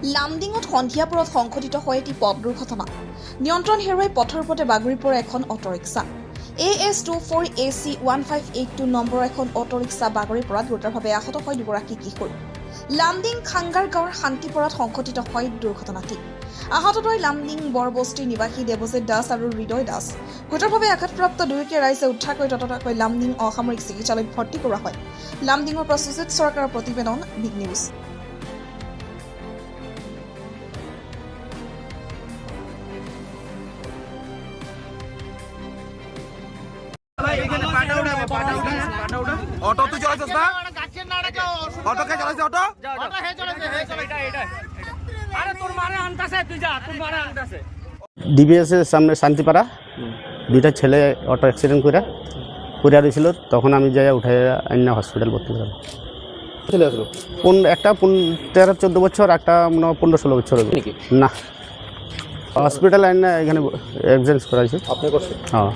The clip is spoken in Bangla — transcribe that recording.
লামডিঙত সন্ধিয়াপৰত সংঘটিত হয় এটি পথ দুৰ্ঘটনা। নিয়ন্ত্ৰণ হেৰুৱাই পথৰ ওপৰতে বাগৰি পৰে এখন অটোৰিক্সা। AS24AC1582 নম্বৰৰ এখন অটোৰিক্সা বাগৰি পৰাত গুৰুতৰভাৱে আহত হয় দুগৰাকী কিশোৰ। লামডিং খাংগাৰ গাঁৱৰ শান্তিপৰাত সংঘটিত হয় দুৰ্ঘটনাটি। আহতদ্বয় লামডিং বৰবস্তিৰ নিবাসী দেৱজিৎ দাস আৰু হৃদয় দাস। গুৰুতৰভাৱে আঘাতপ্ৰাপ্ত দুয়োকে ৰাইজে উদ্ধাৰ কৰি ততাতৈয়াকৈ লামডিং অসামৰিক চিকিৎসালয়ত ভৰ্তি কৰা হয়। লামডিঙৰ পৰা সুজিত চৰকাৰৰ প্ৰতিবেদন, বিগ নিউজ। অটো তুই চালাইছিস না? অটো কে চালাইছে? অটো আরে তোর মারে আনতাছে, তুই যা, তোর মারে আনতাছে। ডিবিএস এর সামনে শান্তিপাড়া দুইটা ছেলে অটো অ্যাক্সিডেন্ট করে রয়েছিল। তখন আমি যাই উঠে আইনা হসপিটাল ভর্তি করলাম। চলে আসলো একটা 13-14 বছর, একটা মনে হয় 15-16 বছর হবে নাকি? না, হসপিটাল আইনা এখানে এক্সিডেন্ট করাইছে। আপনি করছেন? হ্যাঁ।